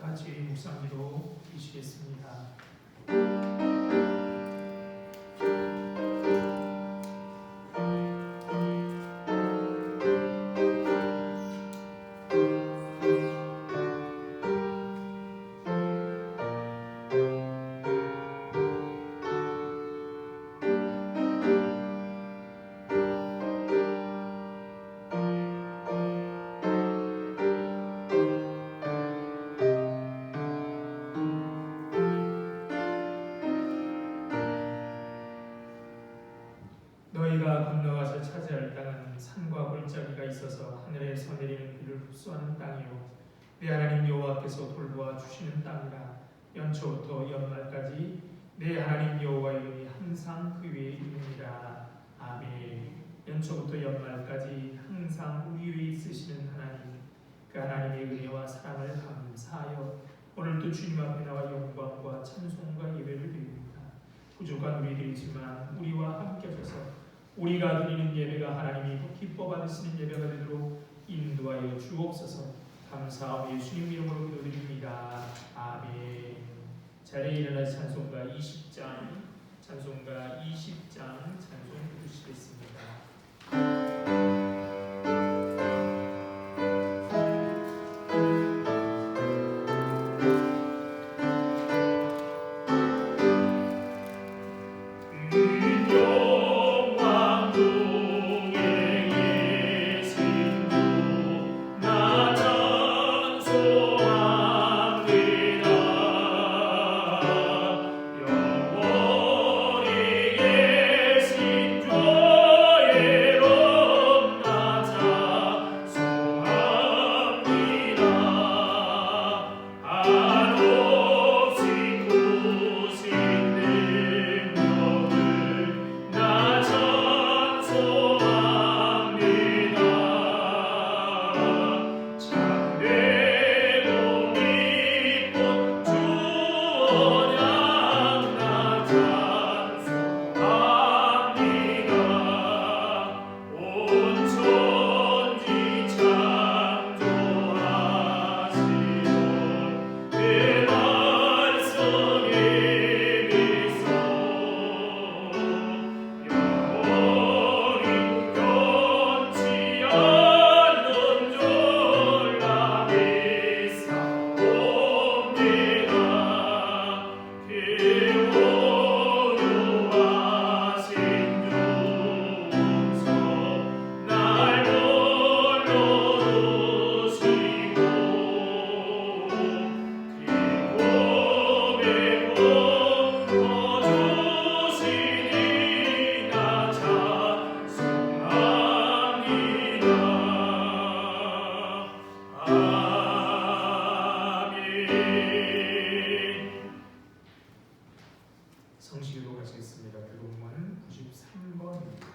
같이 묵상기도 드리시겠습니다. 너희가 건너가서 차지할 땅은 산과 골짜기가 있어서 하늘에서 내리는 비를 흡수하는 땅이요 내 하나님 여호와께서 돌보아 주시는 땅이라. 연초부터 연말까지 내 하나님 여호와의 은이 항상 그 위에 있느니라. 아멘. 연초부터 연말까지 항상 우리 위에 있으시는 하나님, 그 하나님의 은혜와 사랑을 감사하여 오늘도 주님 앞에 나와 영광과 찬송과 예배를 드립니다. 부족한 우리들이지만 우리와 함께 하셔서 우리가 드리는 예배가 하나님이 기뻐 받으시는 예배가 되도록 인도하여 주옵소서. 감사하며 예수님 이름으로 기도드립니다. 아멘. 자리에 일어나서 찬송가 20장 찬송 부르시겠습니다. 성시기도 가시겠습니다. 교독문 93번입니다.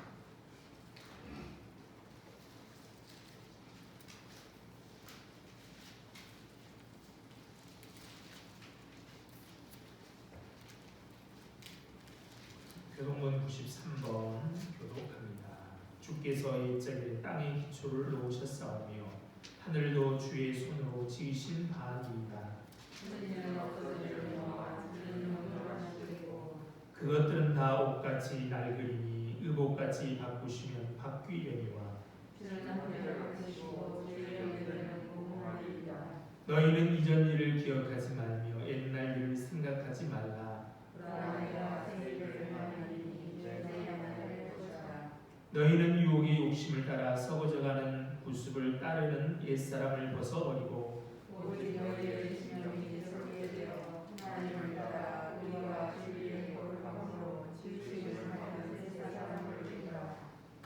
교독문 93번 교독합니다. 주께서 옛적에 땅의 기초를 놓으셨사오며 하늘도 주의 손으로 지으신 바니이다. 그것들은 다 옷같이 낡으리니 의복같이 바꾸시면 바뀌려니와. 너희는 이전 일을 기억하지 말며 옛날 일을 생각하지 말라. 너희는 유혹의 욕심을 따라 썩어져가는 구습을 따르는 옛사람을 벗어버리고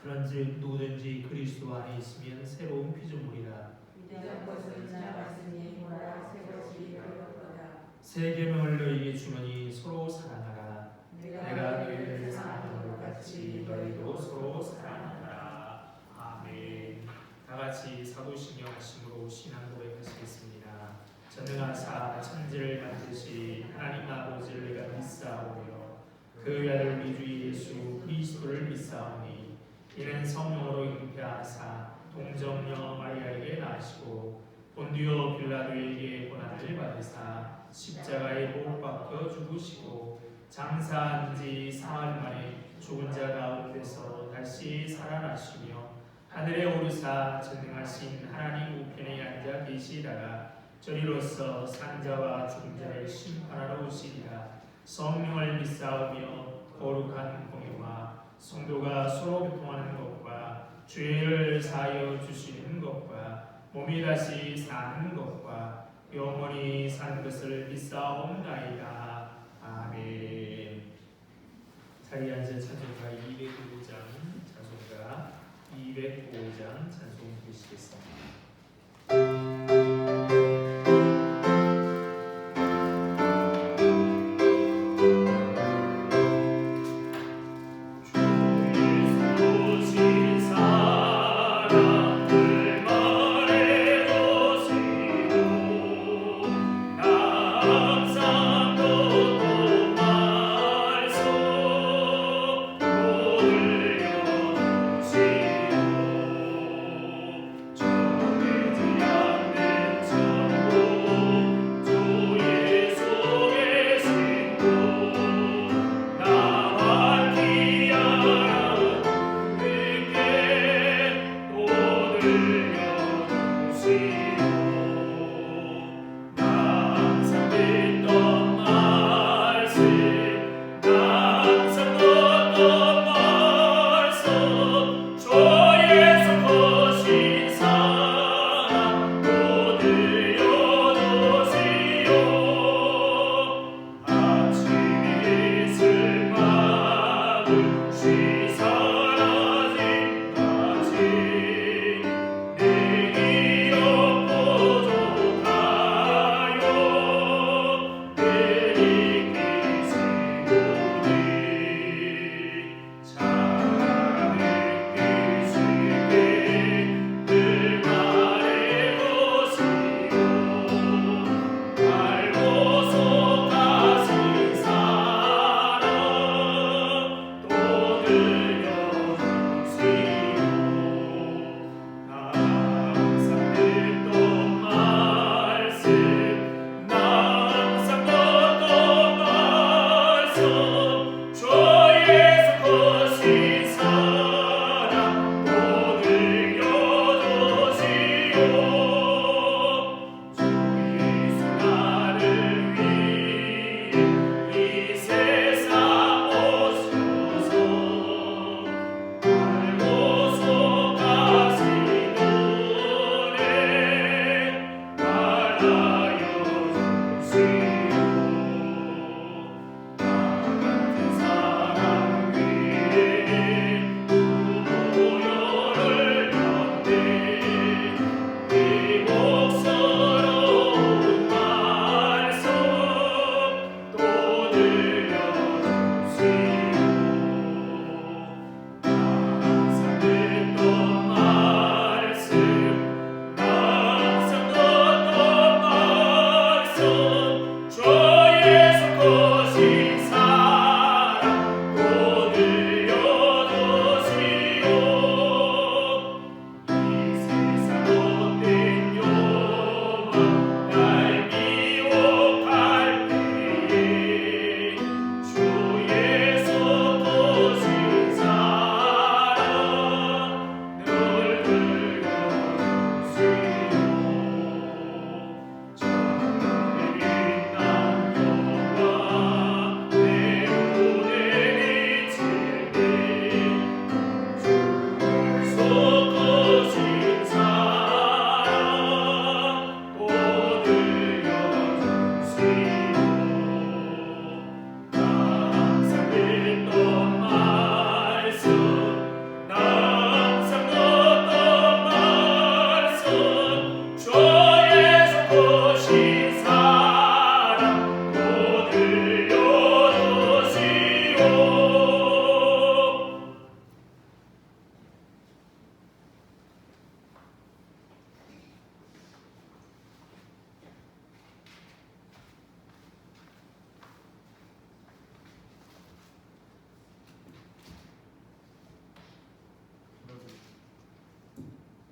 그런즉 누구든지 그리스도 안에 있으면 새로운 피조물이라. 새 계명을 너희에게 주노니 서로 사랑하라. 내가 너희를 사랑한 것 같이 너희도 서로 사랑하라. 아멘. 다같이 사도신경 하심으로 신앙 고백하시겠습니다. 전능하사 천지를 만드신 하나님 아버지를 내가 믿사오며 그 아들 우리 주 예수 그리스도를 믿사오니 이는 성령으로 잉태하사 동정녀 마리아에게 나시고 본디오 빌라도에게 고난을 받으사 십자가에 못 박혀 죽으시고 장사한 지 사흘 만에 죽은 자 가운데서 다시 살아나시며 하늘에 오르사 전능하신 하나님 우편에 앉아 계시다가 저리로서 산자와 죽은 자를 심판하러 오시리라. 성령을 믿사오며 거룩한 공유와 성도가 서로 교통하는 것과 죄를 사하여 주시는 것과 몸이 다시 사는 것과 영원히 사는 것을 믿사옵나이다. 아멘. 자리에 앉아 찬송가 205장 찬송가 205장 찬송 드리시겠습니다.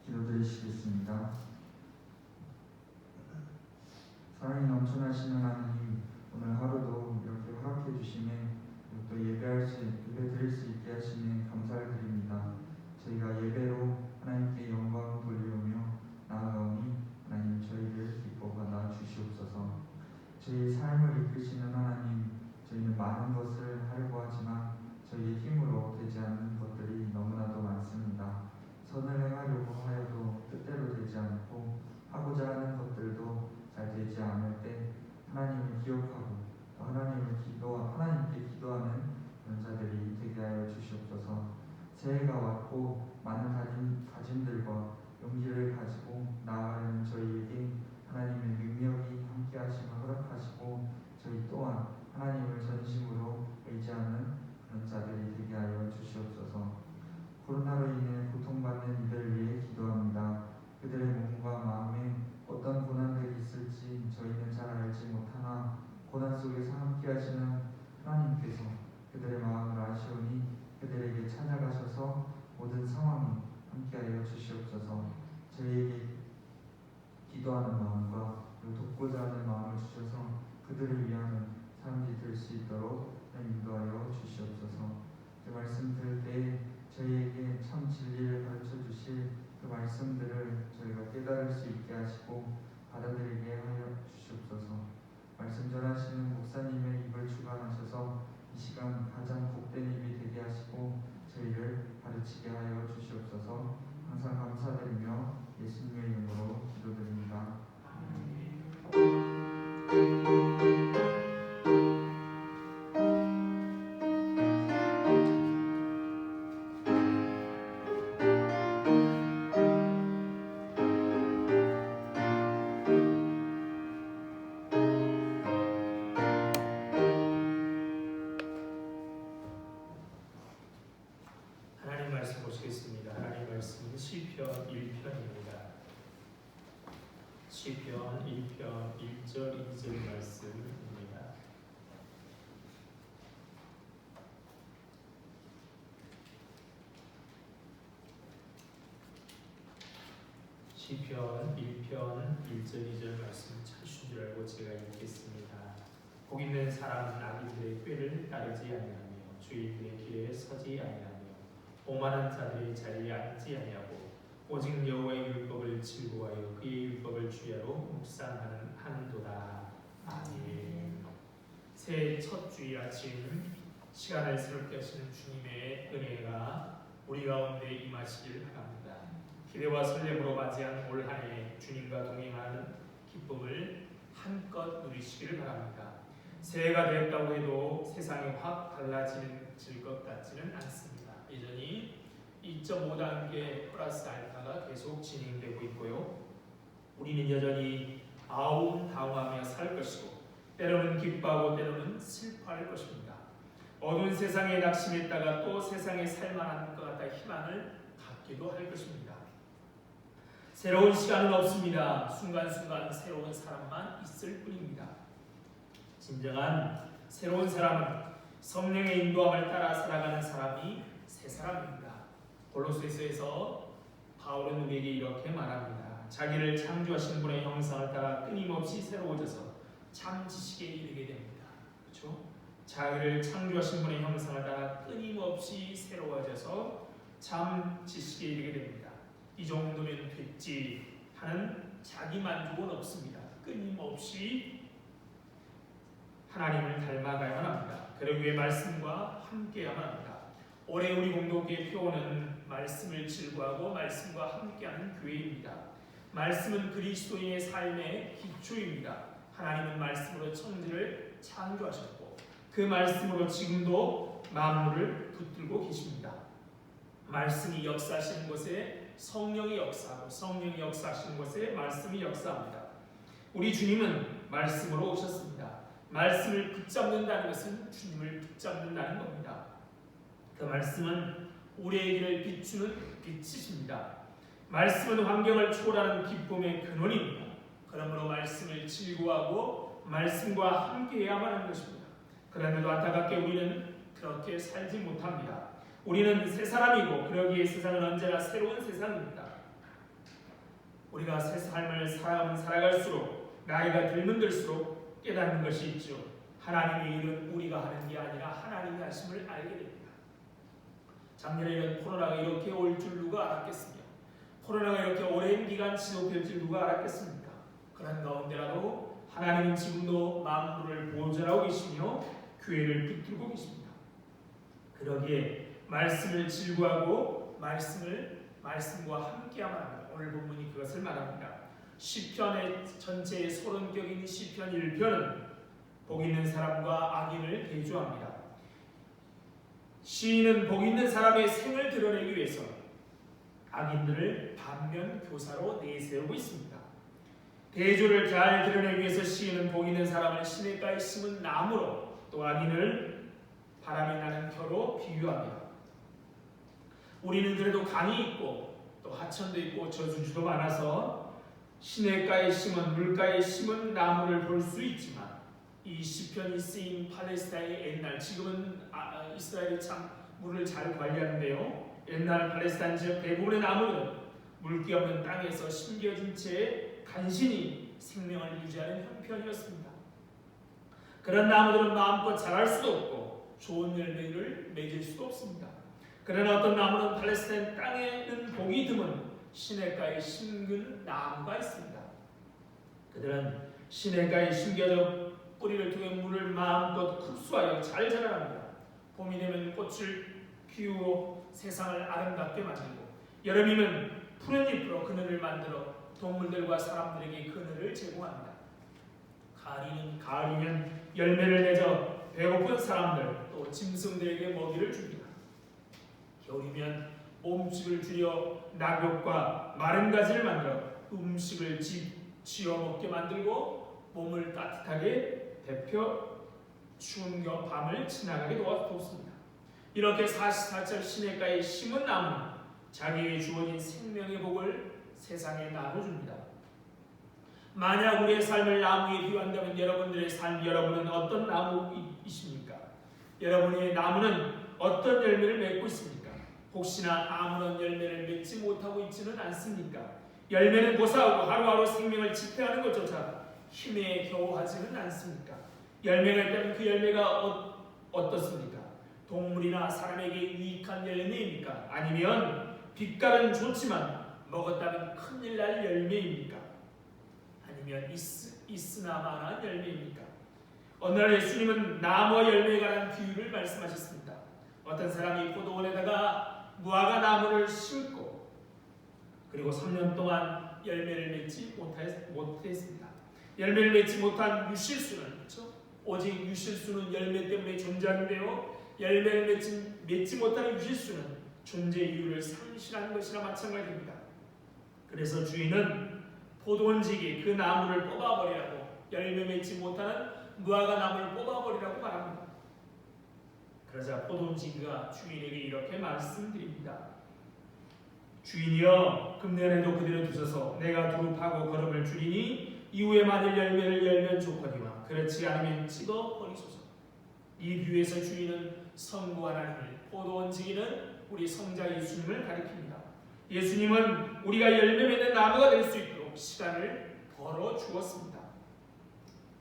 기도드리시겠습니다. 사랑이 넘쳐나시는 하나님, 저희의 삶을 이끄시는 하나님, 저희는 많은 것을 하려고 하지만 저희의 힘으로 되지 않는 것들이 너무나도 많습니다. 선을 행하려고 하여도 뜻대로 되지 않고 하고자 하는 것들도 잘 되지 않을 때 하나님을 기억하고 하나님께 기도하는 그런 자들이 되게 하여 주시옵소서. 새해가 왔고 많은 다짐들과 용기를 가지고 나아가는 저희에게 하나님의 능력이 함께 하심을 허락하시고 저희 또한 하나님을 전심으로 의지하는 그런 자들이 되게 하여 주시옵소서. 코로나로 인해 고통받는 이들을 위해 기도합니다. 그들의 몸과 마음에 어떤 고난들이 있을지 저희는 잘 알지 못하나 고난 속에서 함께 하시는 하나님께서 그들의 마음을 아시오니 그들에게 찾아가셔서 모든 상황에 함께하여 주시옵소서. 저희에게 기도하는 마음과 돕고자 하는 마음을 주셔서 그들을 위하는 사람들이 될 수 있도록 인도하여 주시옵소서. 그 말씀 들을 때 저희에게 참 진리를 가르쳐 주실 그 말씀들을 저희가 깨달을 수 있게 하시고 받아들이게 하여 주시옵소서. 말씀 전하시는 목사님의 입을 주관하셔서 이 시간 가장 복된 입이 되게 하시고 저희를 가르치게 하여 주시옵소서. 항상 감사드리며 예수님의 이름으로 기도드립니다. 하나님 말씀 보시겠습니다. 하나님 말씀은 시편 1편입니다. 시편 1편 1절 2절 말씀입니다. 시편 1편 1절 2절 말씀 찾으신 줄 알고 제가 읽겠습니다. 복 있는 사람은 악인들의 꾀를 따르지 아니하며 주인의 길에 서지 아니하며 오만한 자들의 자리에 앉지 아니하고 오직 여호와의 율법을 즐거워하여 그의 율법을 주야로 묵상하는도다. 아멘. 새해 첫 주일 아침 시간을 새롭게 하시는 주님의 은혜가 우리 가운데 임하시길 바랍니다. 기대와 설렘으로 맞이한 올 한 해 주님과 동행하는 기쁨을 한껏 누리시기를 바랍니다. 새해가 되었다고 해도 세상이 확 달라질 것 같지는 않습니다. 여전히 2.5단계 플러스 알파가 계속 진행되고 있고요. 우리는 여전히 아웅다웅하며 살 것이고 때로는 기뻐하고 때로는 슬퍼할 것입니다. 어두운 세상에 낙심했다가 또 세상에 살만한 것 같아 희망을 갖기도 할 것입니다. 새로운 시간은 없습니다. 순간순간 새로운 사람만 있을 뿐입니다. 진정한 새로운 사람은 성령의 인도함을 따라 살아가는 사람이 새 사람입니다. 골로새서에서 바울은 우리에게 이렇게 말합니다. 자기를 창조하신 분의 형상을 따라 끊임없이 새로워져서 참 지식에 이르게 됩니다. 그렇죠? 자기를 창조하신 분의 형상을 따라 끊임없이 새로워져서 참 지식에 이르게 됩니다. 이 정도면 됐지 하는 자기 만족은 없습니다. 끊임없이 하나님을 닮아가야만 합니다. 그러기 위해 말씀과 함께야만 합니다. 올해 우리 공동교회 표어는 말씀을 즐거워하고 말씀과 함께하는 교회입니다. 말씀은 그리스도인의 삶의 기초입니다. 하나님은 말씀으로 천지를 창조하셨고 그 말씀으로 지금도 만물을 붙들고 계십니다. 말씀이 역사하시는 곳에 성령이 역사하고 성령이 역사하시는 곳에 말씀이 역사합니다. 우리 주님은 말씀으로 오셨습니다. 말씀을 붙잡는다는 것은 주님을 붙잡는다는 겁니다. 그 말씀은 우리의 길을 비추는 빛이십니다. 말씀은 환경을 초월하는 기쁨의 근원입니다. 그러므로 말씀을 즐거워하고 말씀과 함께해야만 하는 것입니다. 그런데도 안타깝게 우리는 그렇게 살지 못합니다. 우리는 새 사람이고 그러기에 세상은 언제나 새로운 세상입니다. 우리가 새 삶을 살아갈수록 나이가 들수록 깨닫는 것이 있죠. 하나님의 일은 우리가 하는 게 아니라 하나님이 하심을 알게 됩니다. 작년에는 코로나가 이렇게 올 줄 누가 알았겠습니까? 코로나가 이렇게 오랜 기간 지속될 줄 누가 알았겠습니까? 그런 가운데라도 하나님은 지금도 만물을 보존하고 계시며 교회를 붙들고 계십니다. 그러기에 말씀을 질구하고 말씀과 함께야만 합니다. 오늘 본문이 그것을 말합니다. 시편의 전체의 소론격인 시편 1편은 복 있는 사람과 악인을 대조합니다. 시인은 복 있는 사람의 생을 드러내기 위해서 악인들을 반면 교사로 내세우고 있습니다. 대조를 잘 드러내기 위해서 시인은 복 있는 사람을 시냇가에 심은 나무로, 또 악인을 바람이 나는 벼로 비유합니다. 우리는 그래도 강이 있고 또 하천도 있고 저수지도 많아서 시냇가에 심은, 물가에 심은 나무를 볼 수 있지만, 이 시편이 쓰인 팔레스타인의 옛날, 지금은 이스라엘이 참 물을 잘 관리하는데요, 옛날 팔레스타인 지역 대부분의 나무는 물기 없는 땅에서 심겨진 채 간신히 생명을 유지하는 형편이었습니다. 그런 나무들은 마음껏 자랄 수도 없고 좋은 열매를 맺을 수도 없습니다. 그러나 어떤 나무는 팔레스타인 땅에는 복이 드문 시냇가에 심은 나무가 있습니다. 그들은 시냇가에 심겨져 뿌리를 통해 물을 마음껏 흡수하여 잘 자라납니다. 봄이 되면 꽃을 피우고 세상을 아름답게 만들고, 여름이면 푸른 잎으로 그늘을 만들어 동물들과 사람들에게 그늘을 제공합니다. 가을이면 열매를 맺어 배고픈 사람들 또 짐승들에게 먹이를 줍니다. 겨울이면 몸집을 줄여 낙엽과 마른 가지를 만들어 음식을 쥐어 먹게 만들고 몸을 따뜻하게 데펴 추운 밤을 지나가게 도와줬습니다. 이렇게 44절 시냇가에 심은 나무는 자기에게 주어진 생명의 복을 세상에 나눠줍니다. 만약 우리의 삶을 나무에 비유한다면 여러분들의 삶, 여러분은 어떤 나무이십니까? 여러분의 나무는 어떤 열매를 맺고 있습니까? 혹시나 아무런 열매를 맺지 못하고 있지는 않습니까? 열매는 고사하고 하루하루 생명을 지탱하는 것조차 힘에 겨우하지는 않습니까? 열매가 있다면 그 열매가 어떻습니까? 동물이나 사람에게 유익한 열매입니까? 아니면 빛깔은 좋지만 먹었다면 큰일 날 열매입니까? 아니면 있으나마나 열매입니까? 어느 날 예수님은 나무와 열매에 관한 비유를 말씀하셨습니다. 어떤 사람이 포도원에다가 무화과 나무를 심고 그리고 3년 동안 열매를 맺지 못했습니다. 열매를 맺지 못한 유실수는, 그렇죠? 오직 유실수는 열매 때문에 존재하는데요, 열매를 맺지 못한 유실수는 존재 이유를 상실한 것이나 마찬가지입니다. 그래서 주인은 포도원지기 그 나무를 뽑아버리라고, 열매 맺지 못하는 무화과 나무를 뽑아버리라고 말합니다. 그러자 포도원지기가 주인에게 이렇게 말씀드립니다. 주인이여, 금년에도 그대로 두셔서 내가 두릅하고 거름을 줄이니 이후에 만일 열매를 열면 좋거니와 그렇지 않으면 찍어버리소서. 이 비유에서 주인은 성부 하나님을, 포도원지기는 우리 성자 예수님을 가리킵니다. 예수님은 우리가 열매 맺는 나무가 될 수 있도록 시간을 벌어 주었습니다.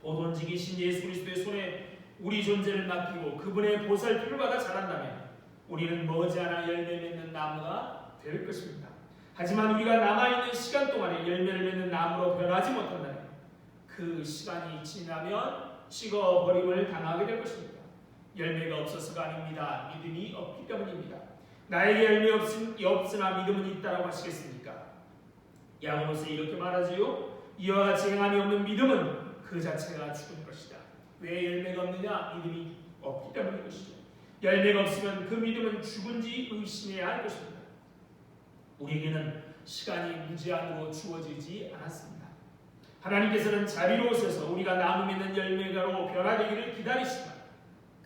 포도원지기신 예수 그리스도의 손에 우리 존재를 맡기고 그분의 보살핌을 받아 자란다면 우리는 머지않아 열매 맺는 나무가 될 것입니다. 하지만 우리가 남아있는 시간 동안에 열매를 맺는 나무로 변하지 못한다면 그 시간이 지나면 찍어버림을 당하게 될 것입니다. 열매가 없어서가 아닙니다. 믿음이 없기 때문입니다. 나에게 열매 없으나 믿음은 있다라고 하시겠습니까? 야고보서 이렇게 말하지요. 이와 같이 행함이 없는 믿음은 그 자체가 죽은 것이다. 왜 열매가 없느냐? 믿음이 없기 때문인 것이죠. 열매가 없으면 그 믿음은 죽은지 의심해야 할 것입니다. 우리에게는 시간이 무제한으로 주어지지 않았습니다. 하나님께서는 자비로우셔서 우리가 나무 맺는 열매가로 변화되기를 기다리시지만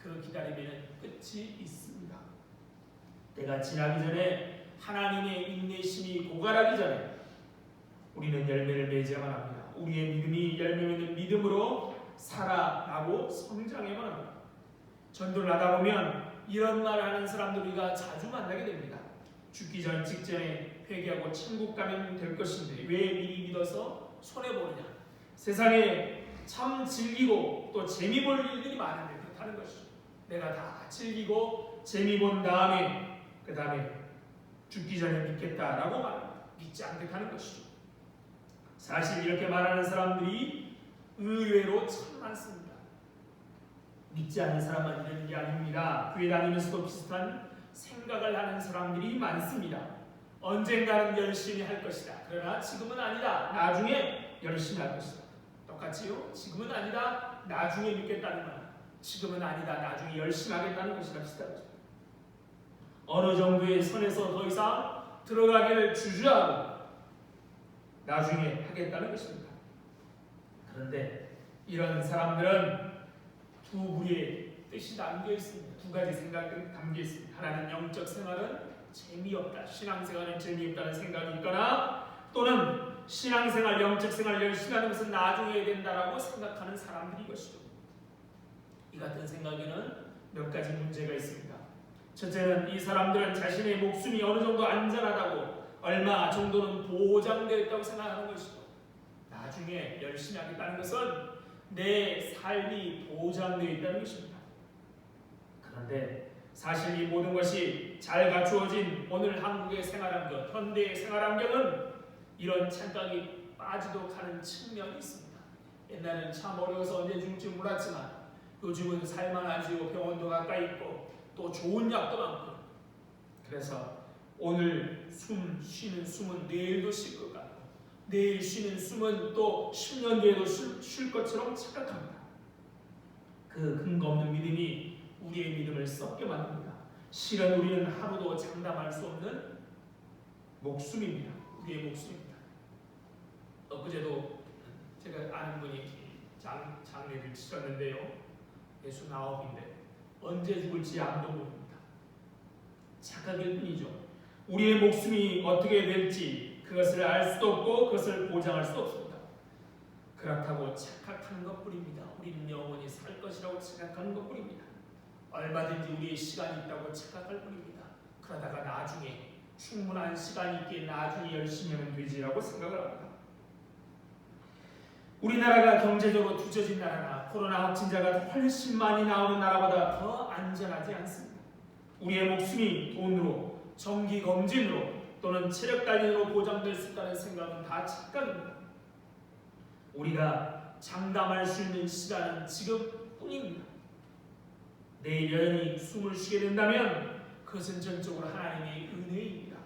그 기다림에는 끝이 있습니다. 때가 지나기 전에, 하나님의 인내심이 고갈하기 전에 우리는 열매를 맺어야만 합니다. 우리의 믿음이 열매 맺는 믿음으로 살아나고 성장해야만 합니다. 전도를 하다 보면 이런 말을 하는 사람들 우리가 자주 만나게 됩니다. 죽기 전 직전에 회개하고 천국 가면 될 것인데 왜 미리 믿어서 손해보느냐. 세상에 참 즐기고 또 재미 볼 일들이 많은데 그렇다는 것이죠. 내가 다 즐기고 재미 본 다음에 그 다음에 죽기 전에 믿겠다라고 말합니다. 믿지 않겠다는 것이죠. 사실 이렇게 말하는 사람들이 의외로 교회도 참 많습니다. 믿지 않는 사람만 이러는 게 아닙니다. 교회 다니면서도 비슷한 생각을 하는 사람들이 많습니다. 언젠가는 열심히 할 것이다. 그러나 지금은 아니다. 나중에 열심히 할 것이다. 똑같지요? 지금은 아니다. 나중에 믿겠다는 말. 지금은 아니다. 나중에 열심히 하겠다는 것이라 비슷하죠. 어느 정도의 선에서 더 이상 들어가기를 주저하고 나중에 하겠다는 것입니다. 그런데 이런 사람들은 두 부류의 뜻이 담겨 있습니다. 두 가지 생각이 담겨 있습니다. 하나는 영적 생활은 재미없다. 신앙생활은 재미없다는 생각이 있거나 또는 신앙생활, 영적 생활 열심히 하는 것은 나중에 해야 된다라고 생각하는 사람들이 것이죠. 이 같은 생각에는 몇 가지 문제가 있습니다. 첫째는 이 사람들은 자신의 목숨이 어느 정도 안전하다고 얼마 정도는 보장되어 있다고 생각하는 것이죠. 나중에 열심히 하겠다는 것은 내 삶이 보장되어 있다는 것입니다. 그런데 사실 이 모든 것이 잘 갖추어진 오늘 한국의 생활환경, 현대의 생활환경은 이런 착각이 빠지도록 하는 측면이 있습니다. 옛날에는 참 어려워서 언제 죽을지 몰랐지만 요즘은 살만하지요. 병원도 가까이 있고 또 좋은 약도 많고 그래서 오늘 숨 쉬는 숨은 내일도 쉴 것 같고 내일 쉬는 숨은 또 10년 뒤에도 쉴 것처럼 착각합니다. 그 근거 없는 믿음이 우리의 믿음을 썩게 만듭니다. 실은 우리는 하루도 장담할 수 없는 목숨입니다. 우리의 목숨입니다. 엊그제도 제가 아는 분이 장례를 치렀는데요. 69인데 언제 죽을지 아무도 모릅니다. 착각일 뿐이죠. 우리의 목숨이 어떻게 될지 그것을 알 수도 없고 그것을 보장할 수도 없습니다. 그렇다고 착각하는 것뿐입니다. 우리는 영원히 살 것이라고 생각하는 것뿐입니다. 얼마든지 우리의 시간이 있다고 착각할 뿐입니다. 그러다가 나중에 충분한 시간이 있기에 나중에 열심히 하면 되지라고 생각을 합니다. 우리나라가 경제적으로 뒤처진 나라나 코로나 확진자가 훨씬 많이 나오는 나라보다 더 안전하지 않습니다. 우리의 목숨이 돈으로, 정기검진으로 또는 체력단위로 보장될 수 있다는 생각은 다 착각입니다. 우리가 장담할 수 있는 시간은 지금뿐입니다. 내일 여전히 숨을 쉬게 된다면 그것은 전적으로 하나님의 은혜입니다.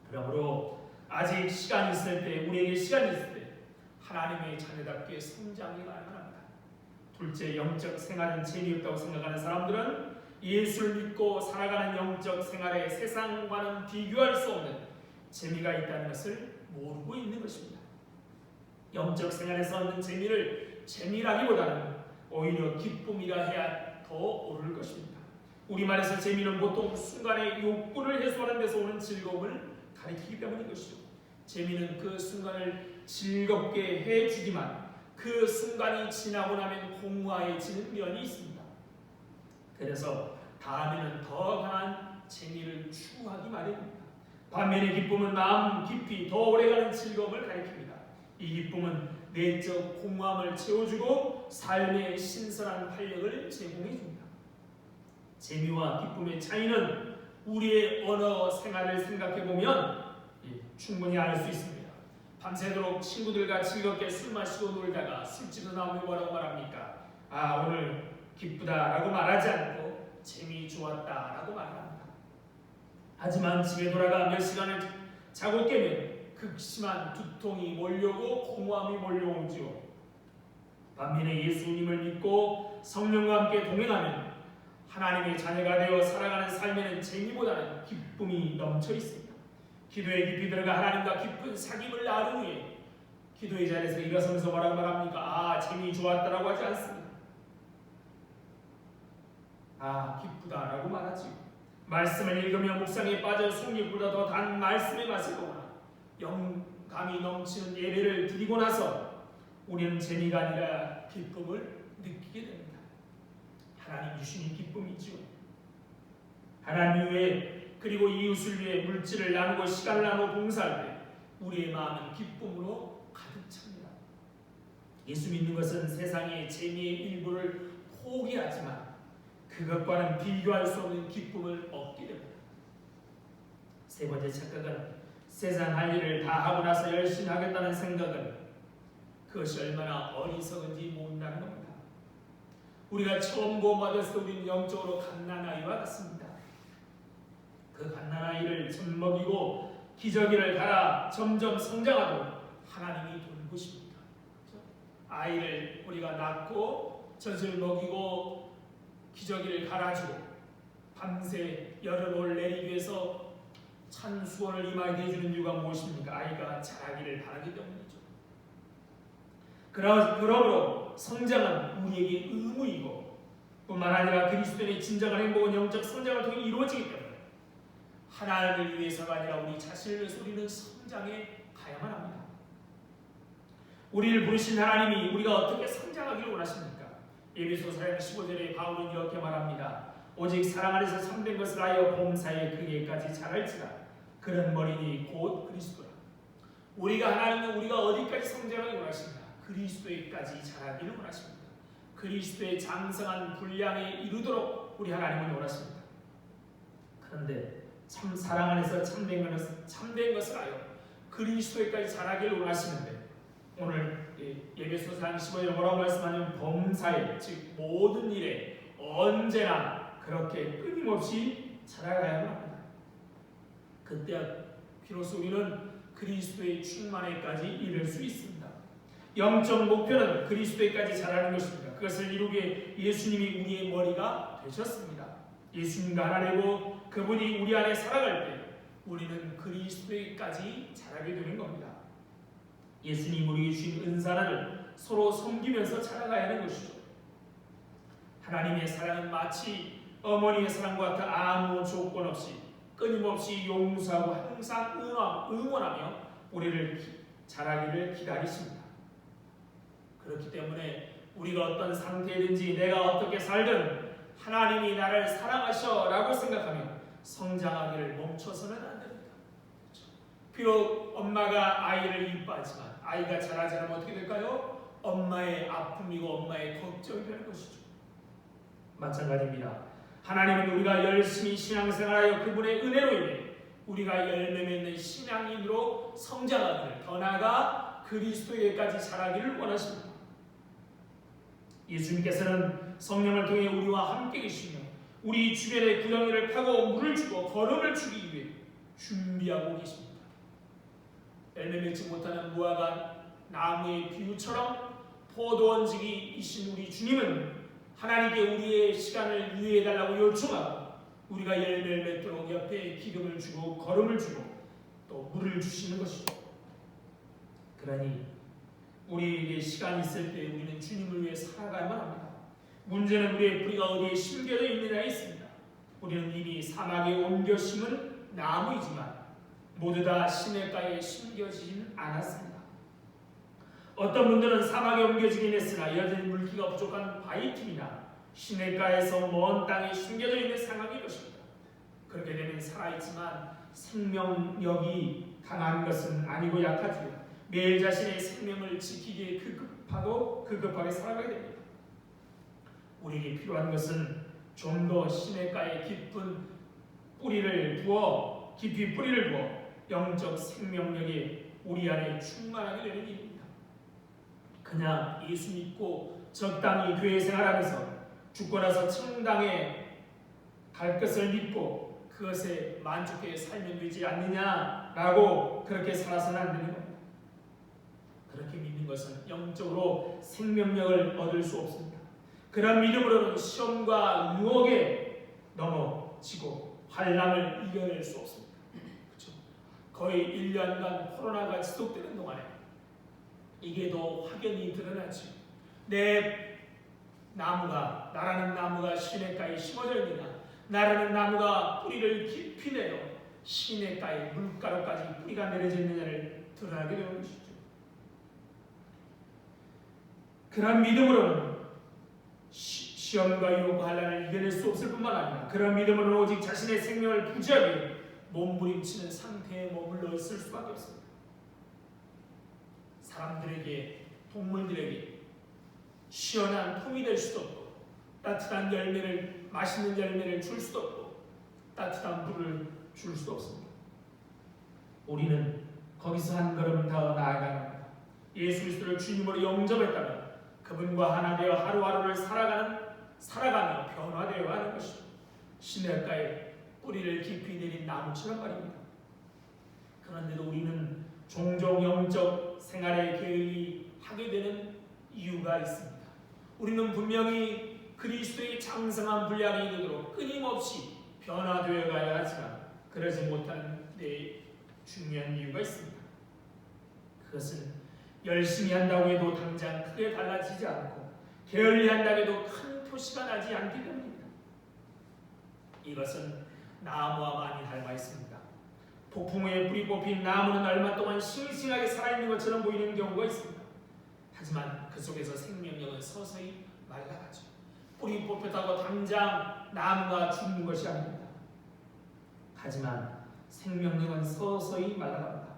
그러므로 아직 시간이 있을 때, 우리에게 시간이 있을 때 하나님의 자녀답게 성장해가야 합니다. 둘째, 영적 생활은 재미없다고 생각하는 사람들은 예수를 믿고 살아가는 영적 생활에 세상과는 비교할 수 없는 재미가 있다는 것을 모르고 있는 것입니다. 영적 생활에서 얻는 재미를 재미라기보다는 오히려 기쁨이라 해야 더 옳을 것입니다. 우리말에서 재미는 보통 순간의 욕구를 해소하는 데서 오는 즐거움을 가리키기 때문인 것이죠. 재미는 그 순간을 즐겁게 해주지만 그 순간이 지나고 나면 공허해지는 면이 있습니다. 그래서 다음에는 더 강한 재미를 추구하기 마련입니다. 반면에 기쁨은 마음 깊이 더 오래가는 즐거움을 가리킵니다. 이 기쁨은 내적 공허함을 채워주고 삶의 신선한 활력을 제공해줍니다. 재미와 기쁨의 차이는 우리의 언어 생활을 생각해보면 충분히 알 수 있습니다. 밤새도록 친구들과 즐겁게 술 마시고 놀다가 술집에 나오면 뭐라고 말합니까? 오늘 기쁘다라고 말하지 않고 재미 좋았다라고 말합니다. 하지만 집에 돌아가 몇 시간을 자고 깨면 극심한 두통이 몰려오고 공허함이 몰려오지요. 반면에 예수님을 믿고 성령과 함께 동행하면 하나님의 자녀가 되어 살아가는 삶에는 재미보다는 기쁨이 넘쳐 있습니다. 기도에 깊이 들어가 하나님과 깊은 사귐을 나눈 후에 기도의 자리에서 일어서면서 뭐라고 말합니까? 재미 좋았다라고 하지 않습니다. 기쁘다라고 말하지요. 말씀을 읽으며 묵상에 빠져 속잎보다 더 단 말씀의 맛을 보거나 영감이 넘치는 예배를 드리고 나서 우리는 재미가 아니라 기쁨을 느끼게 됩니다. 하나님 주시는 기쁨이지요. 하나님 외에 그리고 이웃을 위해 물질을 나누고 시간을 나누고 봉사할 때 우리의 마음은 기쁨으로 가득 찹니다. 예수 믿는 것은 세상의 재미의 일부를 포기하지만 그것과는 비교할 수 없는 기쁨을 얻게 됩니다. 세 번째 착각은 세상 할 일을 다 하고 나서 열심히 하겠다는 생각은 그것이 얼마나 어리석은지 모른다는 겁니다. 우리가 처음 구원받았을 때 우리는 영적으로 갓난아이와 같습니다. 그 갓난아이를 젖먹이고 기저귀를 갈아 점점 성장하도록 하나님이 돌보십니다. 아이를 우리가 낳고 젖을 먹이고 기저귀를 갈아주고 밤새 여름을 내리기 위해서 찬 수건을 이마에 대주는 이유가 무엇입니까? 아이가 자라기를 바라기 때문이죠. 그러므로 성장은 우리에게 의무이고 뿐만 아니라 그리스도인의 진정한 행복은 영적 성장을 통해 이루어지기 때문에 하나님을 위해서가 아니라 우리 자신을 위해서 우리는 성장해 가야만 합니다. 우리를 부르신 하나님이 우리가 어떻게 성장하기를 원하십니까? 에베소서 15절에 바울은 이렇게 말합니다. 오직 사랑 안에서 참된 것을 하여 범사에 그에까지 자랄지라. 그런 머리니 곧 그리스도라. 우리가 하나님은 우리가 어디까지 성장하기를 원하십니까? 그리스도에까지 자라기를 원하십니다. 그리스도의 장성한 분량에 이르도록 우리 하나님은 원하십니다. 그런데 참 사랑 안에서 참된 것을 하여 그리스도에까지 자라기를 원하시는데 오늘 에베소서 15절에 뭐라고 말씀하냐면 범사에 즉 모든 일에 언제나 그렇게 끊임없이 자라가야만 합니다. 그때 비로소 우리는 그리스도의 충만에까지 이를 수 있습니다. 영적 목표는 그리스도에까지 자라는 것입니다. 그것을 이루기에 예수님이 우리의 머리가 되셨습니다. 예수님과 하나 되고 그분이 우리 안에 살아갈 때 우리는 그리스도에까지 자라게 되는 겁니다. 예수님 우리에게 주신 은사를 서로 섬기면서 자라가야 하는 것이죠. 하나님의 사랑은 마치 어머니의 사랑과 같아 아무 조건 없이 끊임없이 용서하고 항상 응원하며 우리를 자라기를 기다리십니다. 그렇기 때문에 우리가 어떤 상태든지 내가 어떻게 살든 하나님이 나를 사랑하셔 라고 생각하며 성장하기를 멈춰서는 안 됩니다. 그렇죠? 비록 엄마가 아이를 이뻐하지만 아이가 자라지 않으면 어떻게 될까요? 엄마의 아픔이고 엄마의 걱정이 되는 것이죠. 마찬가지입니다. 하나님은 우리가 열심히 신앙생활하여 그분의 은혜로 인해 우리가 열매 맺는 신앙인으로 성장하기를 더 나아가 그리스도에까지 자라기를 원하십니다. 예수님께서는 성령을 통해 우리와 함께 계시며 우리 주변의 구덩이를 파고 물을 주고 걸음을 주기 위해 준비하고 계십니다. 열매 맺지 못하는 무화과 나무의 비유처럼 포도원지기이신 우리 주님은 하나님께 우리의 시간을 유예해달라고 요청하고 우리가 열매를 맺도록 옆에 기름을 주고 걸음을 주고 또 물을 주시는 것이죠. 그러니 우리에게 시간이 있을 때 우리는 주님을 위해 살아가야만 합니다. 문제는 우리의 뿌리가 어디에 심겨져 있느냐에 있습니다. 우리는 이미 사막에 옮겨 심은 나무이지만 모두 다 시냇가에 심겨지진 않았습니다. 어떤 분들은 사막에 옮겨지긴 했으나 여전히 물기가 부족한 바위틈이나 시냇가에서 먼 땅에 심겨져 있는 상황일 것입니다. 그렇게 되면 살아있지만 생명력이 강한 것은 아니고 약하지요. 매일 자신의 생명을 지키기에 급하게 살아가게 됩니다. 우리에게 필요한 것은 좀 더 시냇가에 깊이 뿌리를 부어 영적 생명력이 우리 안에 충만하게 되는 일입니다. 그냥 예수 믿고 적당히 교회 생활하면서 죽고 나서 천당에 갈 것을 믿고 그것에 만족해 살면 되지 않느냐라고 그렇게 살아서는 안 되는 겁니다. 그렇게 믿는 것은 영적으로 생명력을 얻을 수 없습니다. 그런 믿음으로는 시험과 유혹에 넘어지고 환난을 이겨낼 수 없습니다. 그렇죠? 거의 1년간 코로나가 지속되는 동안에 이게 더 확연히 드러나죠. 내 나라는 나무가 시냇가에 심어져 있느냐, 나라는 나무가 뿌리를 깊이 내려 시냇가에 물가루까지 뿌리가 내려져 있느냐를 드러나게 되는 것이죠. 그런 믿음으로는 시험과 유혹과 환난을 이겨낼 수 없을 뿐만 아니라 그런 믿음으로는 오직 자신의 생명을 부지하게 몸부림치는 상태에 머물러 있을 수밖에 없습니다. 사람들에게, 동물들에게 시원한 품이 될 수도 없고 따뜻한 열매를, 맛있는 열매를 줄 수도 없고 따뜻한 물을 줄 수도 없습니다. 우리는 거기서 한 걸음 더 나아가야 합니다. 예수 그리스도를 주님으로 영접했다면 그분과 하나 되어 하루하루를 살아가며 변화되어 가는 것이죠. 시냇가에 뿌리를 깊이 내린 나무처럼 말입니다. 그런데도 우리는 종종 영적 생활에 게을리하게 되는 이유가 있습니다. 우리는 분명히 그리스도의 장성한 분량에 이르도록 끊임없이 변화되어 가야 하지만 그러지 못하는 데 중요한 이유가 있습니다. 그것은 열심히 한다고 해도 당장 크게 달라지지 않고 게을리한다고 해도 큰 표시가 나지 않기 때문입니다. 이것은 나무와 많이 닮아 있습니다. 폭풍우에 불이 뽑힌 나무는 얼마 동안 싱싱하게 살아있는 것처럼 보이는 경우가 있습니다. 하지만 그 속에서 생명력은 서서히 말라가죠. 뿌리 뽑혔다고 당장 나무가 죽는 것이 아닙니다. 하지만 생명력은 서서히 말라갑니다.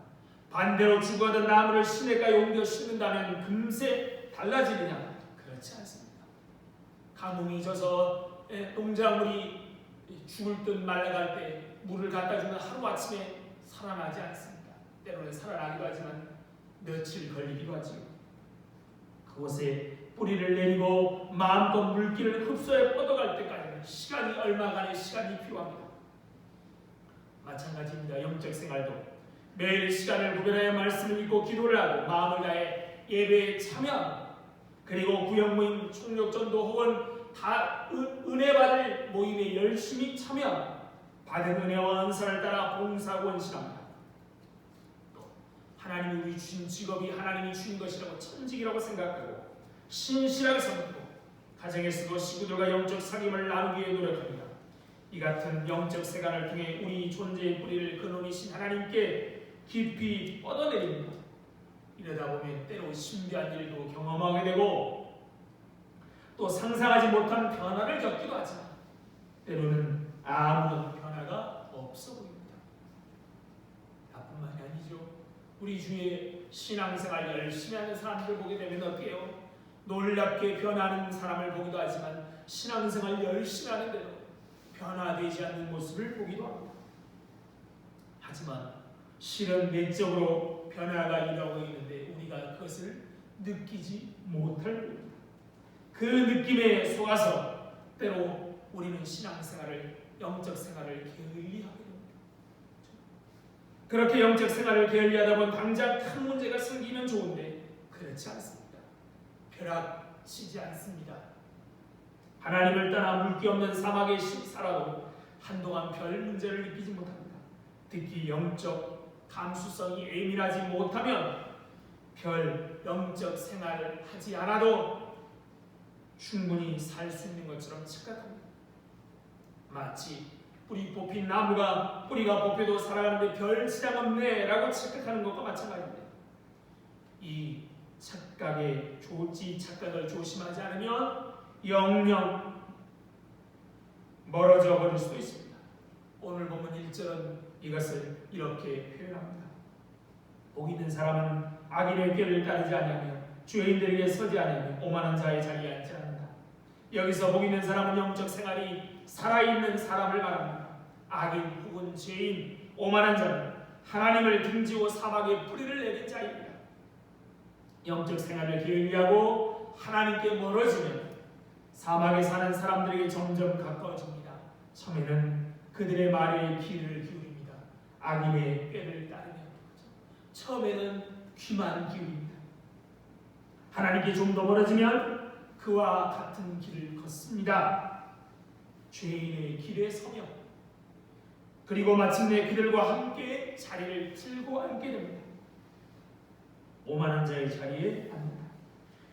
반대로 죽어든 나무를 시냇가에 옮겨 심는다면 금세 달라지느냐? 그렇지 않습니다. 가뭄이 져서 농작물이 죽을 듯 말라갈 때 물을 갖다 주면 하루아침에 살아나지 않습니다. 때로는 살아나기도 하지만 며칠 걸리기도 하지요. 그곳에 뿌리를 내리고 마음껏 물기를 흡수해 뻗어갈 때까지는 시간이 얼마간의 시간이 필요합니다. 마찬가지입니다. 영적 생활도 매일 시간을 구별하여 말씀을 읽고 기도를 하고 마음을 다해 예배에 참여하고 그리고 구역 모임, 총력전도 혹은 다 은혜 받을 모임에 열심히 참여하고 받은 은혜와 은사를 따라 봉사하고 헌신합니다. 또 하나님이 우리 주신 직업이 하나님이 주신 것이라고 천직이라고 생각하고 신실하게 섬기고 가정에서도 식구들과 영적 사귐을 나누기 위해 노력합니다. 이 같은 영적 세간을 통해 우리 존재의 뿌리를 근원이신 하나님께 깊이 뻗어내립니다. 이러다 보면 때로 신비한 일도 경험하게 되고 또 상상하지 못한 변화를 겪기도 하지만 때로는 아무런 변화가 없어 보입니다. 나뿐만이 아니죠. 우리 주위에 신앙생활 열심히 하는 사람들 보게 되면 어떻게 해요? 놀랍게 변하는 사람을 보기도 하지만 신앙생활 열심히 하는데도 변화되지 않는 모습을 보기도 합니다. 하지만 실은 내적으로 변화가 일어나고 있는데 우리가 그것을 느끼지 못할 뿐입니다. 그 느낌에 속아서 때로 우리는 신앙생활을 영적 생활을 게을리하게 됩니다. 그렇게 영적 생활을 게을리하다 보면 당장 큰 문제가 생기면 좋은데 그렇지 않습니다. 벼락치지 않습니다. 하나님을 떠나 물기 없는 사막에 살아도 한동안 별 문제를 느끼지 못합니다. 특히 영적 감수성이 예민하지 못하면 별 영적 생활을 하지 않아도 충분히 살 수 있는 것처럼 착각합니다. 마치 뿌리 뽑힌 나무가 뿌리가 뽑혀도 살아가는데 별 지장 없네 라고 착각하는 것과 마찬가지입니다. 이 착각을 조심하지 않으면 영영 멀어져 버릴 수도 있습니다. 오늘 보면 1절은 이것을 이렇게 표현합니다. 복 있는 사람은 악인의 꾀를 따르지 아니하며 죄인들에게 서지 아니하며 오만한 자의 자리에 앉지 않는다. 여기서 복 있는 사람은 영적 생활이 살아있는 사람을 말합니다. 악인 혹은 죄인, 오만한 자는 하나님을 등지고 사막에 뿌리를 내린 자입니다. 영적 생활을 게을리하고 하나님께 멀어지면 사막에 사는 사람들에게 점점 가까워집니다. 처음에는 그들의 말에 귀를 기울입니다. 악인의 꾀를 따르며 처음에는 귀만 기울입니다. 하나님께 좀 더 멀어지면 그와 같은 길을 걷습니다. 죄인의 길에 서며 그리고 마침내 그들과 함께 자리를 틀고 앉게 됩니다. 오만한 자의 자리에 앉는다.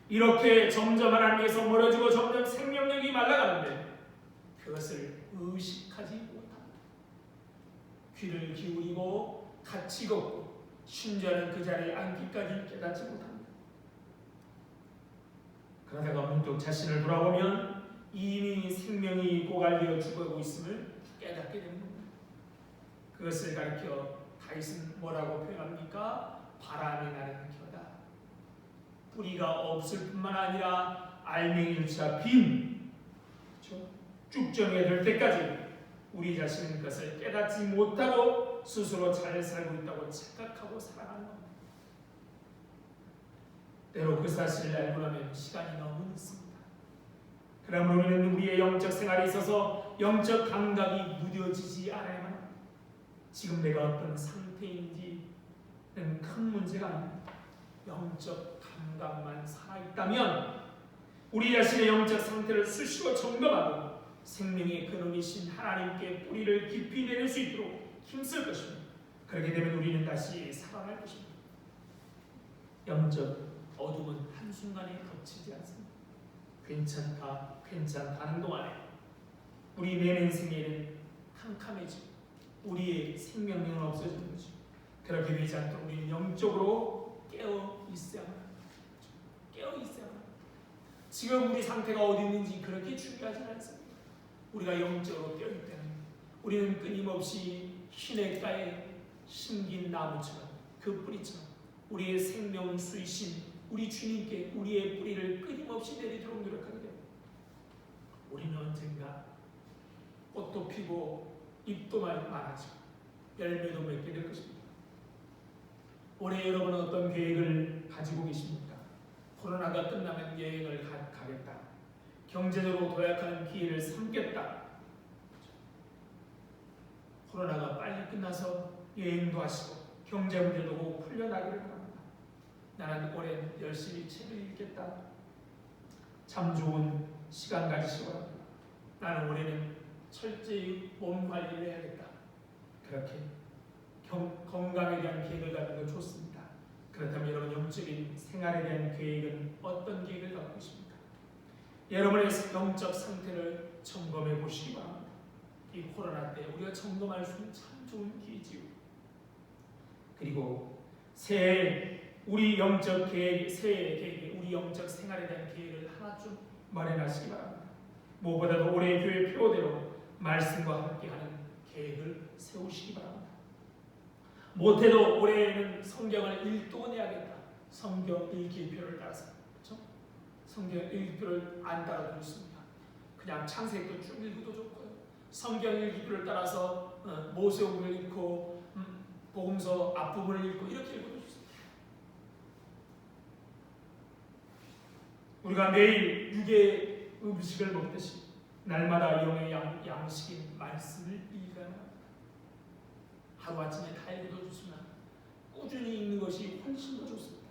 이렇게 점점 하나님께서 멀어지고 점점 생명력이 말라가는데 그것을 의식하지 못합니다. 귀를 기울이고 같이 걷고 심지어는 그 자리에 앉기까지 깨닫지 못합니다. 그러다가 문득 자신을 돌아보면 이미 생명이 고갈되어 죽어가고 있음을 깨닫게 됩니다. 그것을 가리켜 다윗은 뭐라고 표현합니까? 바람이 나는 겨다. 뿌리가 없을 뿐만 아니라 알맹이조차 빈 쭉정해 될 때까지 우리 자신은 그것을 깨닫지 못하고 스스로 잘 살고 있다고 착각하고 살아가는 겁니다. 때로 그 사실을 알고 나면 시간이 너무 늦습니다. 그러므로 우리는 우리의 영적 생활에 있어서 영적 감각이 무뎌지지 않아야만 합니다. 지금 내가 어떤 상태인지는 큰 문제가 아닙니다. 영적 감각만 살아있다면 우리 자신의 영적 상태를 수시로 점검하고 생명의 근원이신 하나님께 뿌리를 깊이 내릴 수 있도록 힘쓸 것입니다. 그렇게 되면 우리는 다시 살아날 것입니다. 영적 어둠은 한순간에 덮치지 않습니다. 괜찮다는 동안에 우리 내면 생애는 캄캄해지고 우리의 생명력은 없어지는 거죠. 그렇게 되지 않도록 우리는 영적으로 깨어 있어야만 합니다. 깨어 있어야만 합니다. 지금 우리 상태가 어디 있는지 그렇게 중요하지 않습니다. 우리가 영적으로 깨어 있다면 우리는 끊임없이 시냇가에 심긴 나무처럼 그 뿌리처럼 우리의 생명 수이신 우리 주님께 우리의 뿌리를 끊임없이 내리도록 노력하게 됩니다. 우리는 언젠가 꽃도 피고 잎도 많아지고 열매도 맺게 될 것입니다. 올해 여러분은 어떤 계획을 가지고 계십니까? 코로나가 끝나면 여행을 가겠다. 경제적으로 도약하는 기회를 삼겠다. 코로나가 빨리 끝나서 여행도 하시고 경제 문제도 꼭 풀려나기를 바랍니다. 나는 올해 열심히 책을 읽겠다. 참 좋은 시간 가지시기 바랍니다. 나는 올해는 철저히 몸 관리를 해야겠다. 그렇게 건강에 대한 계획을 갖는 건 좋습니다. 그렇다면 여러분 영적인 생활에 대한 계획은 어떤 계획을 갖고 있습니까? 여러분의 영적 상태를 점검해 보시기 바랍니다. 이 코로나 때 우리가 점검할 수 있는 참 좋은 기회지요. 그리고 새해 우리 영적 계획, 새해 계획, 우리 영적 생활에 대한 계획을 하나쯤 마련하시기 바랍니다. 무엇보다도 올해 교회 필요대로 말씀과 함께하는 계획을 세우시기 바랍니다. 못해도 올해에는 성경을 읽어내야겠다. 성경 읽기표를 따라서, 그렇죠? 성경 읽기표를 안 따라도 좋습니다. 그냥 창세기도 쭉 읽어도 좋고요. 성경 읽기표를 따라서 모세오경을 읽고 복음서 앞부분을 읽고 이렇게 읽어도 좋습니다. 우리가 매일 육의 음식을 먹듯이 날마다 영의 양식인 말씀을 읽어야 합니다. 하루아침에 다 읽어도 좋지만 꾸준히 읽는 것이 훨씬 더 좋습니다.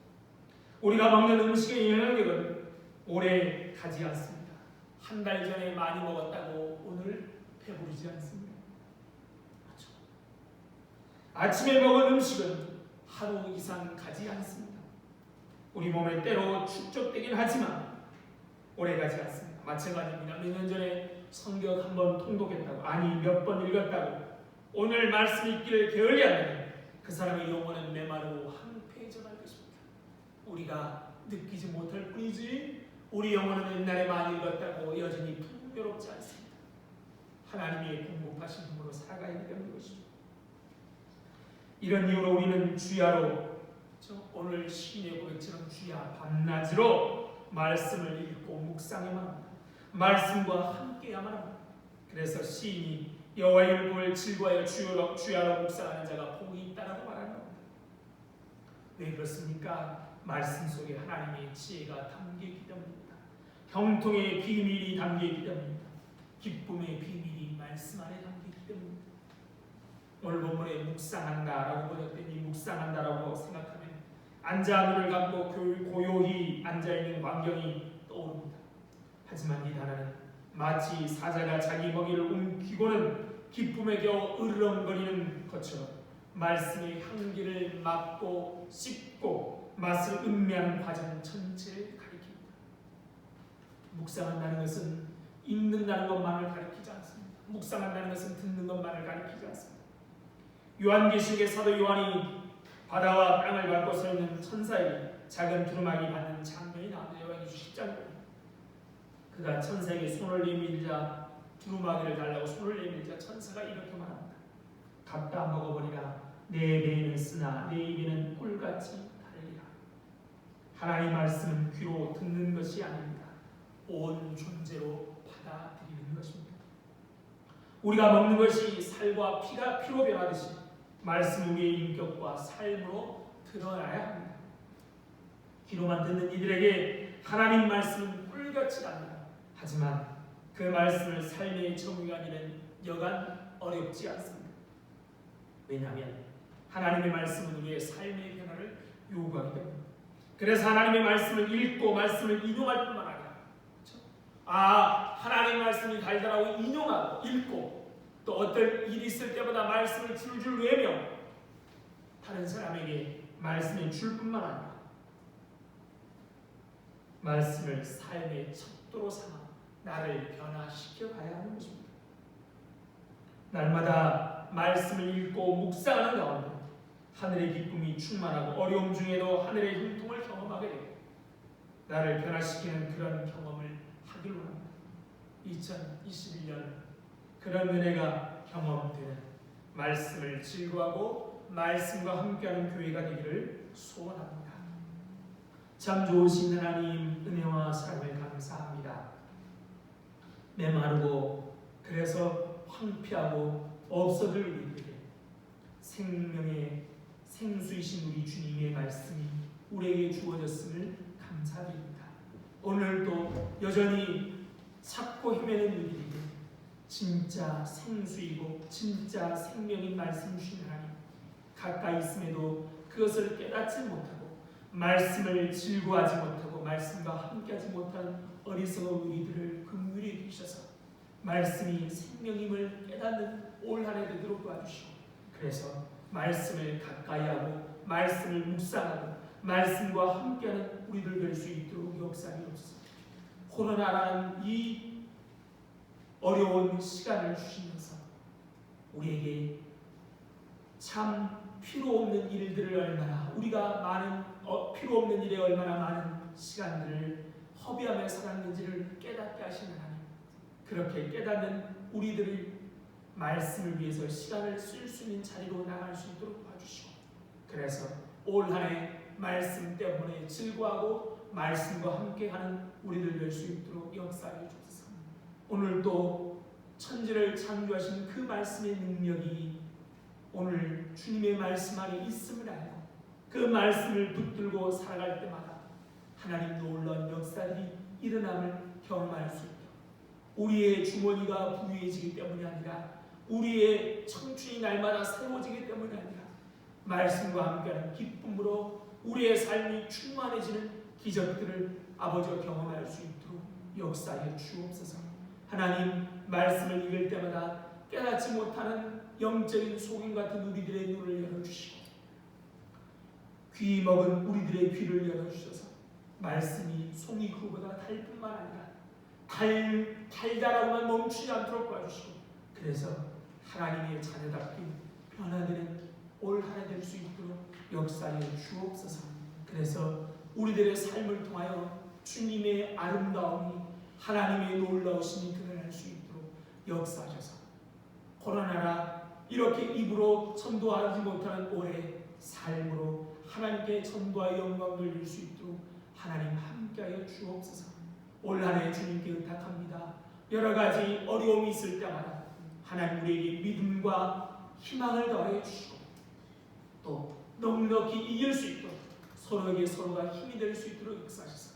우리가 먹는 음식의 영향력은 오래 가지 않습니다. 한 달 전에 많이 먹었다고 오늘 배부르지 않습니다. 그렇죠? 아침에 먹은 음식은 하루 이상 가지 않습니다. 우리 몸에 때로 축적되긴 하지만 오래 가지 않습니다. 마찬가지입니다. 몇 년 전에 성경 한번 통독했다고, 아니 몇 번 읽었다고 오늘 말씀 읽기를 게을리하면 그 사람의 영혼은 메마르고 황폐해져갈 것입니다. 우리가 느끼지 못할 뿐이지 우리 영혼은 옛날에 많이 읽었다고 여전히 풍요롭지 않습니다. 하나님의 공급하신 힘으로 살아가야 되는 것이죠. 이런 이유로 우리는 주야로, 오늘 시인의 고백처럼 주야 밤낮으로 말씀을 읽고 묵상해야만 합니다. 말씀과 함께야만 합니다. 그래서 시인이 여호와의 율법을 즐거워하여 주야로 묵상하는 자가 복이 있다라고 말하는 겁니다. 왜 그렇습니까? 말씀 속에 하나님의 지혜가 담겨있기 때문입니다. 형통의 비밀이 담겨있기 때문입니다. 기쁨의 비밀이 말씀 안에 담겨있기 때문입니다. 오늘 본문에 묵상한다라고 번역된 이 묵상한다라고 생각하면 앉아 눈을 감고 고요히 앉아있는 광경이 떠오릅니다. 하지만 이 단어는 마치 사자가 자기 먹이를 움키고는 기쁨에 겨워 으르렁거리는 것처럼 말씀의 향기를 맡고 씹고 맛을 음미하는 과정 전체를 가리킵니다. 묵상한다는 것은 읽는다는 것만을 가리키지 않습니다. 묵상한다는 것은 듣는 것만을 가리키지 않습니다. 요한계시록의 사도 요한이 바다와 땅을 밟고 서 있는 천사에게 작은 두루마기 받는 장면이 나옵니다. 요한계시록 10장입니다. 그가 천사에게 손을 내밀자 두루마기를 달라고 손을 내밀자 천사가 이렇게 말합니다. 갖다 먹어버리라. 내 배에는 쓰나 내 입에는 꿀같이 달리라. 하나님의 말씀은 귀로 듣는 것이 아닙니다. 온 존재로 받아들이는 것입니다. 우리가 먹는 것이 살과 피로 변하듯이 말씀 우리의 인격과 삶으로 드러나야 합니다. 귀로만 듣는 이들에게 하나님 말씀은 꿀같이 답니다. 하지만 그 말씀을 삶의 정의하기는 여간 어렵지 않습니다. 왜냐하면 하나님의 말씀은 우리의 삶의 변화를 요구하기 때문입니다. 그래서 하나님의 말씀을 읽고 말씀을 인용할 뿐만 아니라, 그렇죠? 하나님의 말씀이 달달하고 인용하고 읽고 또 어떤 일이 있을 때마다 말씀을 줄줄 외며 다른 사람에게 말씀을 줄 뿐만 아니라 말씀을 삶의 척도로 삼아 나를 변화시켜 가야 하는 것입니다. 날마다 말씀을 읽고 묵상하는 가운데 하늘의 기쁨이 충만하고 어려움 중에도 하늘의 형통을 경험하게 되고 나를 변화시키는 그런 경험을 하기로 합니다. 2021년 그런 은혜가 경험되는 말씀을 즐거워하고 말씀과 함께하는 교회가 되기를 소원합니다. 참 좋으신 하나님 은혜와 사랑을 감사합니다. 메마르고 그래서 황폐하고 없어질 우리들에게 생명의 생수이신 우리 주님의 말씀이 우리에게 주어졌음을 감사드립니다. 오늘도 여전히 찾고 헤매는 우리에게 진짜 생수이고 진짜 생명인 말씀 주신 하나님, 가까이 있음에도 그것을 깨닫지 못하고 말씀을 즐거워하지 못하고 말씀과 함께하지 못한 어리석은 우리들을 긍휼히 여기셔서 말씀이 생명임을 깨닫는 올 한 해 되도록 도와주시고, 그래서 말씀을 가까이하고 말씀을 묵상하고 말씀과 함께하는 우리들 될 수 있도록 역사하옵소서. 코로나라는 이 어려운 시간을 주시면서 우리에게 참 필요 없는 일들을 얼마나 우리가 많은 필요 없는 일에 얼마나 많은 시간들을 허비하며 살았는지를 깨닫게 하시는 하나님, 그렇게 깨닫는 우리들의 말씀을 위해서 시간을 쓸 수 있는 자리로 나갈 수 있도록 도와주시고, 그래서 올 한 해 말씀 때문에 즐거워하고 말씀과 함께하는 우리들 될 수 있도록 역사해 주옵소서. 오늘도 천지를 창조하신 그 말씀의 능력이 오늘 주님의 말씀 안에 있음을 알고 그 말씀을 붙들고 살아갈 때마다 하나님 놀라운 역사들이 일어남을 경험할 수 있도록, 우리의 주머니가 부유해지기 때문이 아니라 우리의 청춘이 날마다 새로워지기 때문이 아니라 말씀과 함께하는 기쁨으로 우리의 삶이 충만해지는 기적들을 아버지가 경험할 수 있도록 역사해 주옵소서. 하나님, 말씀을 읽을 때마다 깨닫지 못하는 영적인 속임 같은 우리들의 눈을 열어주시고 귀 먹은 우리들의 귀를 열어주셔서 말씀이 송이 그보다 달 뿐만 아니라 달달하고만 멈추지 않도록 도와주시고, 그래서 하나님의 자녀답게 변화되는 올 한 해 될 수 있도록 역사해 주옵소서. 그래서 우리들의 삶을 통하여 주님의 아름다움이 하나님의 놀라우심이 드러날 수 있도록 역사하셔서 코로나라 이렇게 입으로 전도하지 못하는 올해 삶으로 하나님께 전도와 영광을 돌릴 수 있도록 하나님 함께하여 주옵소서. 올 한 해 주님께 의탁합니다. 여러 가지 어려움이 있을 때마다 하나님 우리에게 믿음과 희망을 더해 주시고 또 넉넉히 이길 수 있도록 서로에게 서로가 힘이 될 수 있도록 역사하셔서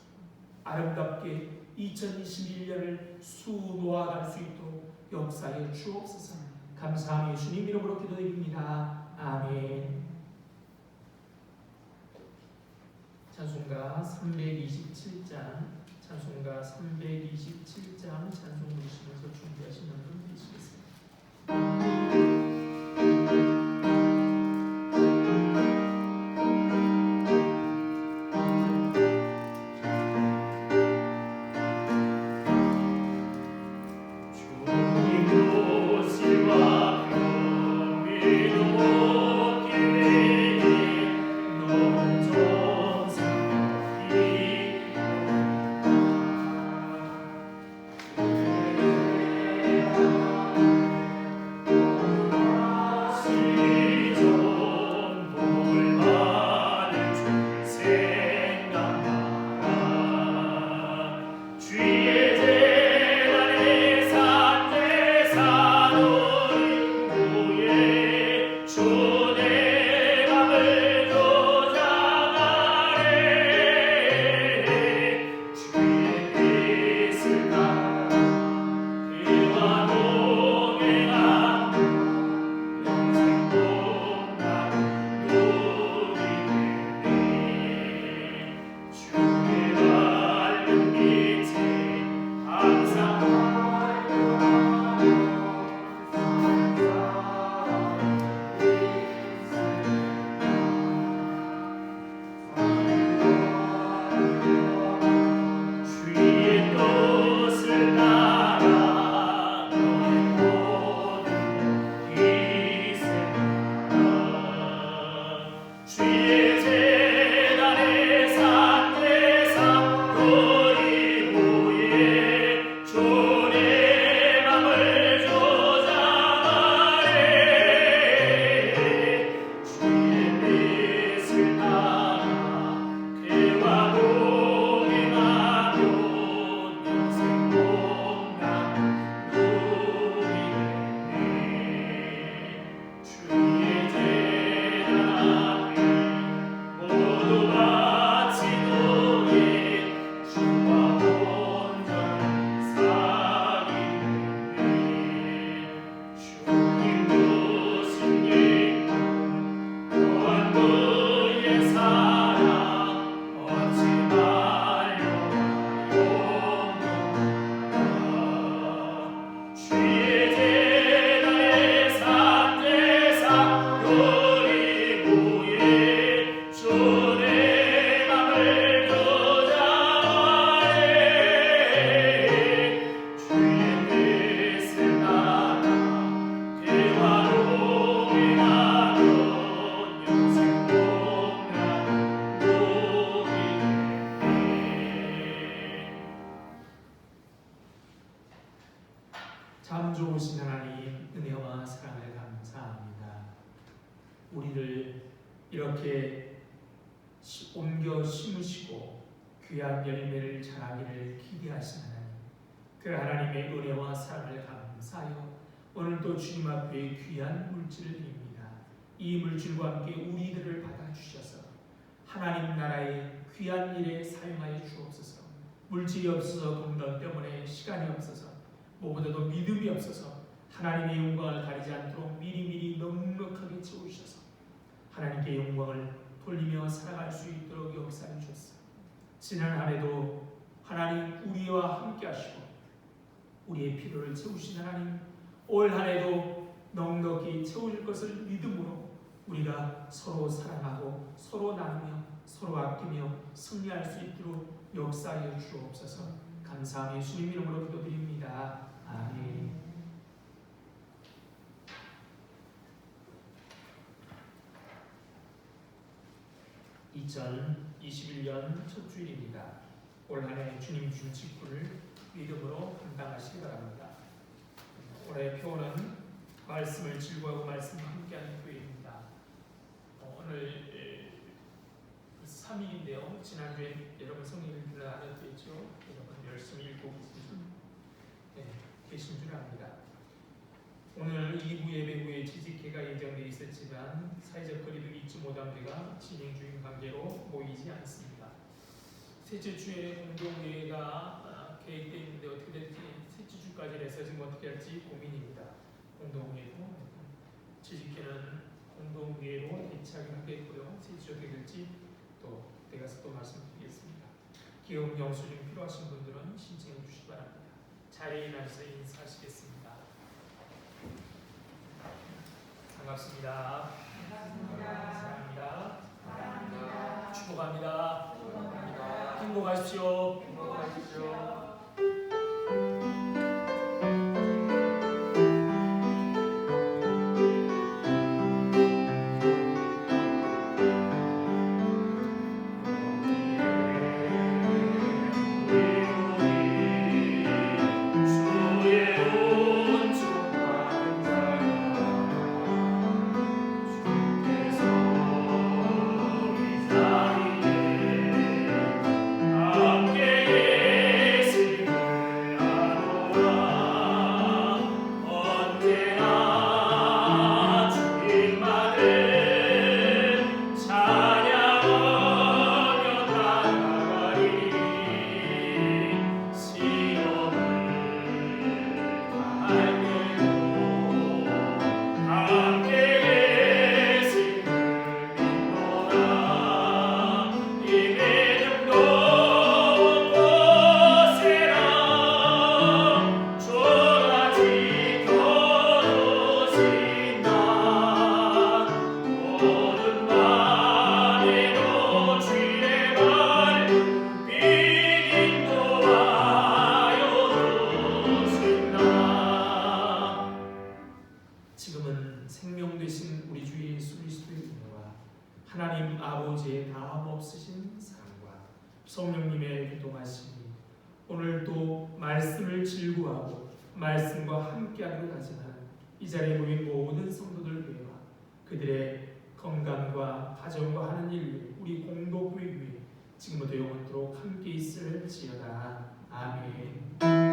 아름답게 2021년을 수놓아갈 수 있도록 역사해 주옵소서. 감사하며 주님 이름으로 기도드립니다. 아멘. 찬송가 327장 찬송 부르시면서 준비하시는 분 계시겠습니다. 참 좋으신 하나님, 은혜와 사랑을 감사합니다. 우리를 이렇게 옮겨 심으시고 귀한 열매를 자라기를 기대하신 하나님, 그 하나님의 은혜와 사랑을 감사하여 오늘도 주님 앞에 귀한 물질을 드립니다. 이 물질과 함께 우리들을 받아주셔서 하나님 나라의 귀한 일에 사용하여 주옵소서. 물질이 없어서 건강 때문에 시간이 없어서 무엇보다도 믿음이 없어서 하나님의 영광을 가리지 않도록 미리미리 넉넉하게 채우셔서 하나님께 영광을 돌리며 살아갈 수 있도록 역사해 주셨습니다. 지난 한 해도 하나님 우리와 함께 하시고 우리의 필요를 채우신 하나님, 올 한 해도 넉넉히 채우실 것을 믿음으로 우리가 서로 사랑하고 서로 나누며 서로 아끼며 승리할 수 있도록 역사하여 주옵소서. 감사하며 예수님 이름으로 기도드립니다. 아멘. (2021년) 첫 주일입니다. 올 한 해 주님 주신 직분을 믿음으로 감당하시기 바랍니다. 올해 표어는 말씀을 즐거워하고 말씀과 함께하는 교회입니다. 오늘 3일인데요. 지난주에 여러분 성경을 안 했죠. 여러분 열심히 읽고 계신 줄 압니다. 오늘 2부 예배 후에 취직회가 예정되어 있었지만 사회적 거리두기 잊지 못한 데가 진행 중인 관계로 모이지 않습니다. 셋째 주에 공동회가 계획되어 있는데 어떻게 될지, 셋째 주까지 해서 지금 어떻게 할지 고민입니다. 공동회도 취직회는 공동회로 대체하기로 하겠고요. 셋째 주 어떻게 될지 또 내가서 또 말씀드리겠습니다. 기업 영수증 필요하신 분들은 신청해 주시기 바랍니다. 자리에 앉아서 인사하시겠습니다. 반갑습니다. 사랑합니다. 축복합니다. 행복하십시오. 하나님 아버지의 다함없으신 사랑과 성령님의 교통하심이 오늘도 말씀을 즐거워하고 말씀과 함께하기로 다짐하는 이 자리에 모인 모든 성도들 위해와 그들의 건강과 가정과 하는 일 우리 공동교회 위에 지금부터 영원토록 함께 있을지어다. 아멘.